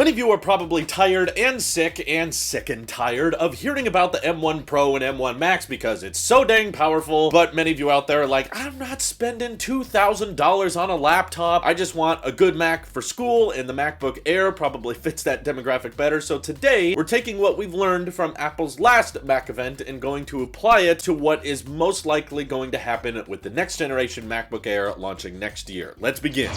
Many of you are probably tired and sick and tired of hearing about the M1 Pro and M1 Max because it's so dang powerful, but many of you out there are like, I'm not spending $2,000 on a laptop. I just want a good Mac for school, and the MacBook Air probably fits that demographic better. So today, we're taking what we've learned from Apple's last Mac event and going to apply it to what is most likely going to happen with the next generation MacBook Air launching next year. Let's begin.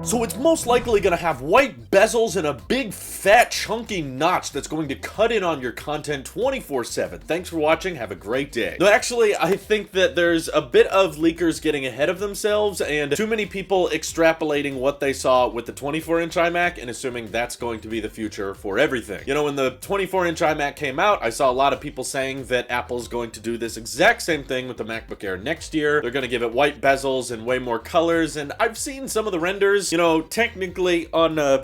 So it's most likely going to have white bezels and a big fat chunky notch that's going to cut in on your content 24/7. Thanks for watching, have a great day. No, actually, I think that there's a bit of leakers getting ahead of themselves and too many people extrapolating what they saw with the 24-inch iMac and assuming that's going to be the future for everything. You know, when the 24-inch iMac came out, I saw a lot of people saying that Apple's going to do this exact same thing with the MacBook Air next year. They're going to give it white bezels and way more colors, and I've seen some of the renders. You know, technically on a,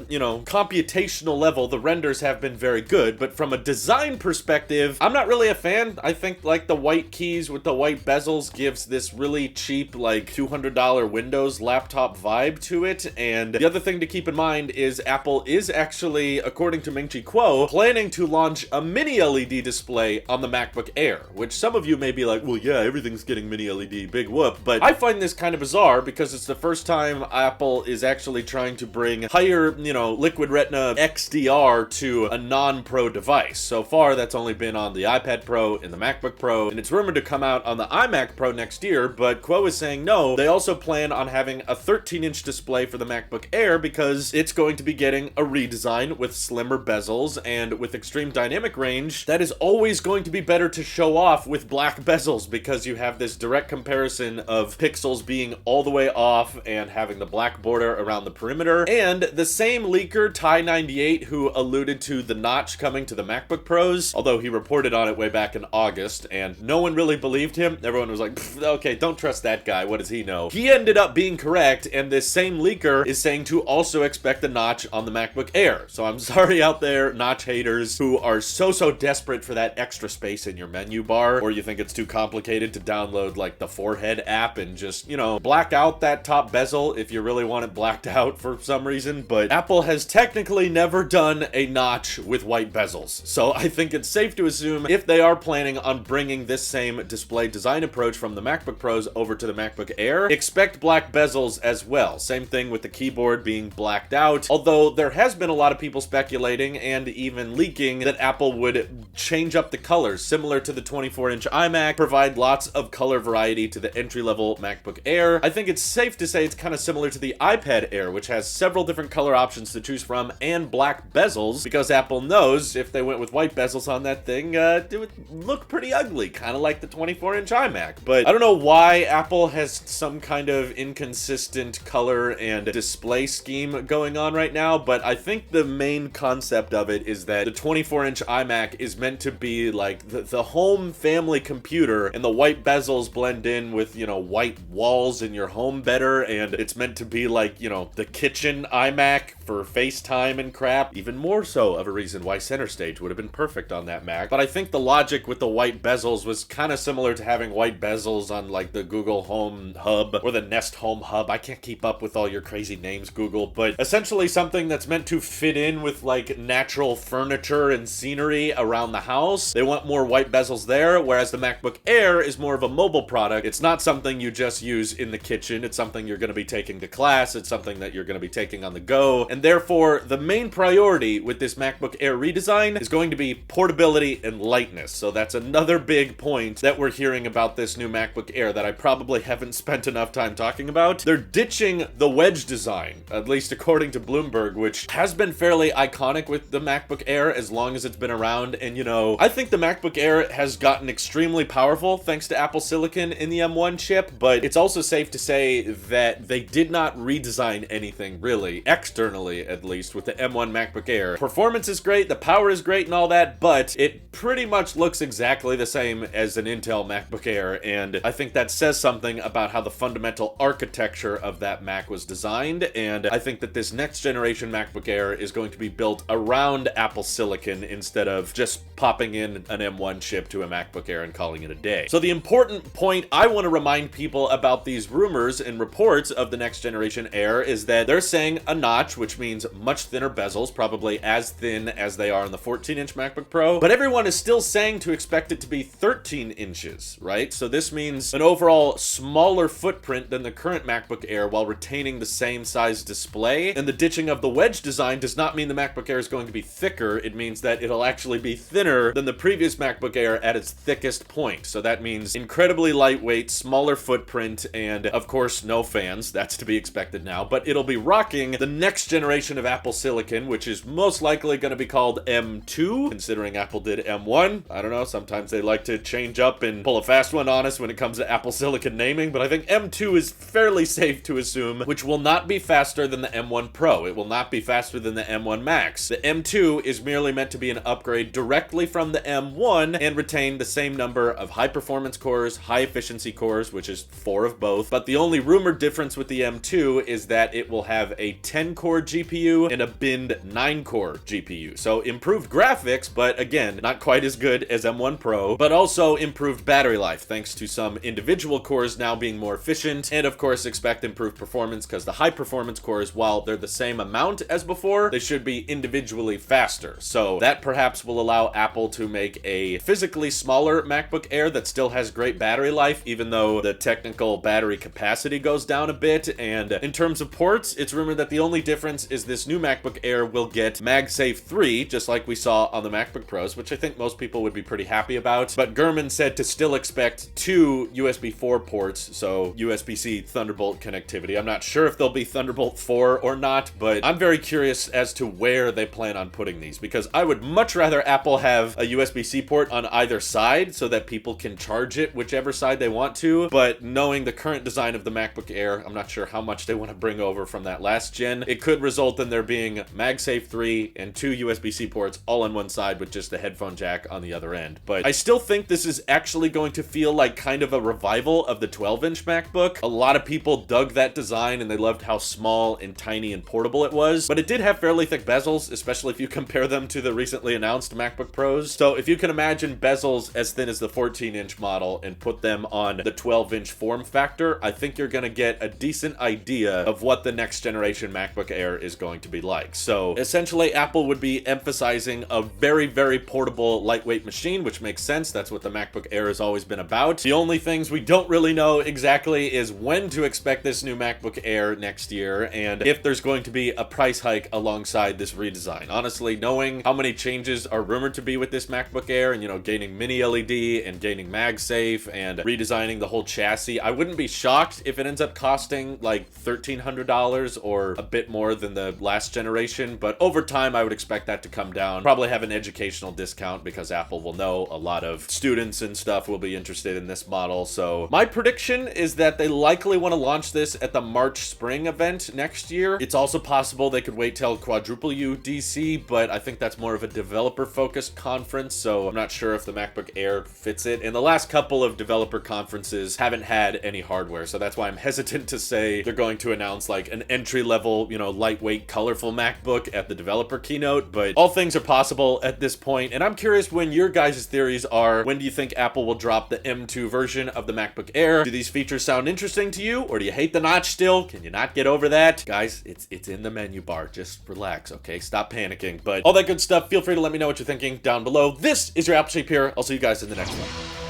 computational level, the renders have been very good, but from a design perspective, I'm not really a fan. I think like the white keys with the white bezels gives this really cheap, like $200 Windows laptop vibe to it. And the other thing to keep in mind is Apple is actually, according to Ming-Chi Kuo, planning to launch a mini LED display on the MacBook Air, which some of you may be like, well, yeah, everything's getting mini LED, big whoop. But I find this kind of bizarre because it's the first time Apple is actually trying to bring higher, Liquid Retina XDR to a non-Pro device. So far, that's only been on the iPad Pro and the MacBook Pro, and it's rumored to come out on the iMac Pro next year, but Kuo is saying no, they also plan on having a 13-inch display for the MacBook Air because it's going to be getting a redesign with slimmer bezels, and with extreme dynamic range, that is always going to be better to show off with black bezels because you have this direct comparison of pixels being all the way off and having the black border around the perimeter. And the same leaker, Ty98, who alluded to the notch coming to the MacBook Pros, although he reported on it way back in August, and no one really believed him. Everyone was like, okay, don't trust that guy, what does he know? He ended up being correct, and this same leaker is saying to also expect a notch on the MacBook Air. So I'm sorry out there, notch haters, who are so desperate for that extra space in your menu bar, or you think it's too complicated to download like the Forehead app and just, black out that top bezel if you really want it blacked out for some reason. But Apple has technically never done a notch with white bezels. So I think it's safe to assume if they are planning on bringing this same display design approach from the MacBook Pros over to the MacBook Air, expect black bezels as well. Same thing with the keyboard being blacked out, although there has been a lot of people speculating and even leaking that Apple would change up the colors, similar to the 24-inch iMac, provide lots of color variety to the entry-level MacBook Air. I think it's safe to say it's kind of similar to the iPad Air, which has several different color options to choose from and black bezels, because Apple knows if they went with white bezels on that thing, it would look pretty ugly, kind of like the 24-inch iMac. But I don't know why Apple has some kind of inconsistent color and display scheme going on right now, but I think the main concept of it is that the 24-inch iMac is meant to be like the home family computer, and the white bezels blend in with, white walls in your home better, and it's meant to be like, the kitchen iMac for FaceTime and crap. Even more so of a reason why Center Stage would have been perfect on that Mac. But I think the logic with the white bezels was kind of similar to having white bezels on like the Google Home Hub or the Nest Home Hub. I can't keep up with all your crazy names, Google, but essentially something that's meant to fit in with like natural furniture and scenery around the house. They want more white bezels there, whereas the MacBook Air is more of a mobile product. It's not something you just use in the kitchen. It's something you're going to be taking to class. It's something that you're going to be taking on the go, and therefore the main priority with this MacBook Air redesign is going to be portability and lightness. So that's another big point that we're hearing about this new MacBook Air that I probably haven't spent enough time talking about. They're ditching the wedge design, at least according to Bloomberg, which has been fairly iconic with the MacBook Air as long as it's been around. And I think the MacBook Air has gotten extremely powerful thanks to Apple Silicon in the M1 chip, but it's also safe to say that they did not redesign anything really, externally at least, with the M1 MacBook Air. Performance is great, the power is great and all that, but it pretty much looks exactly the same as an Intel MacBook Air, and I think that says something about how the fundamental architecture of that Mac was designed, and I think that this next generation MacBook Air is going to be built around Apple Silicon instead of just popping in an M1 chip to a MacBook Air and calling it a day. So the important point I want to remind people about these rumors and reports of the next generation Air is that they're saying a notch, which means much thinner bezels, probably as thin as they are in the 14-inch MacBook Pro, but everyone is still saying to expect it to be 13 inches, right? So this means an overall smaller footprint than the current MacBook Air while retaining the same size display. And the ditching of the wedge design does not mean the MacBook Air is going to be thicker. It means that it'll actually be thinner than the previous MacBook Air at its thickest point. So that means incredibly lightweight, smaller footprint, and of course no fans. That's to be expected now, but it'll be rocking the next generation of Apple Silicon, which is most likely going to be called M2, considering Apple did M1. I don't know, sometimes they like to change up and pull a fast one on us when it comes to Apple Silicon naming, but I think M2 is fairly safe to assume, which will not be faster than the M1 Pro. It will not be faster than the M1 Max. The M2 is merely meant to be an upgrade directly from the M1 and retain the same number of high-performance cores, high-efficiency cores, which is 4 of both, but the only rumored difference with the M2 is that it will have a 10-core GPU and a binned 9-core GPU. So improved graphics, but again, not quite as good as M1 Pro, but also improved battery life, thanks to some individual cores now being more efficient, and of course expect improved performance because the high-performance cores, while they're the same amount as before, they should be individually faster. So that perhaps will allow Apple to make a physically smaller MacBook Air that still has great battery life, even though the technical battery capacity goes down a bit. And in terms of ports, it's rumored that the only difference is this new MacBook Air will get MagSafe 3, just like we saw on the MacBook Pros, which I think most people would be pretty happy about. But Gurman said to still expect 2 USB 4 ports, so USB-C Thunderbolt connectivity. I'm not sure if they'll be Thunderbolt 4 or not, but I'm very curious as to where they plan on putting these, because I would much rather Apple have a USB-C port on either side so that people can charge it whichever side they want to, but knowing the current design of the MacBook Air, I'm not sure how much they want to bring over from that last gen. It could result in there being MagSafe 3 and 2 USB-C ports all on one side with just the headphone jack on the other end. But I still think this is actually going to feel like kind of a revival of the 12-inch MacBook. A lot of people dug that design and they loved how small and tiny and portable it was, but it did have fairly thick bezels, especially if you compare them to the recently announced MacBook Pros. So if you can imagine bezels as thin as the 14-inch model and put them on the 12-inch form factor, I think you're going to get a decent idea of what the next generation MacBook Air is going to be like. So essentially, Apple would be emphasizing a very, very portable, lightweight machine, which makes sense. That's what the MacBook Air has always been about. The only things we don't really know exactly is when to expect this new MacBook Air next year and if there's going to be a price hike alongside this redesign. Honestly, knowing how many changes are rumored to be with this MacBook Air and, you know, gaining mini LED and gaining MagSafe and redesigning the whole chassis, I wouldn't be shocked if it ends up costing like $1,300 or a bit more than the last generation, but over time I would expect that to come down. Probably have an educational discount because Apple will know a lot of students and stuff will be interested in this model. So my prediction is that they likely want to launch this at the March spring event next year. It's also possible they could wait till Quadruple U DC, but I think that's more of a developer focused conference, so I'm not sure if the MacBook Air fits it. And the last couple of developer conferences haven't had any hardware, so that's why I'm hesitant to say they're going to announce like an entry-level, you know, lightweight, colorful MacBook at the developer keynote, but all things are possible at this point. And I'm curious when your guys' theories are. When do you think Apple will drop the M2 version of the MacBook Air? Do these features sound interesting to you, or do you hate the notch still? Can you not get over that? Guys, it's in the menu bar. Just relax, okay? Stop panicking. But all that good stuff, feel free to let me know what you're thinking down below. This is your Apple Shape here. I'll see you guys in the next one.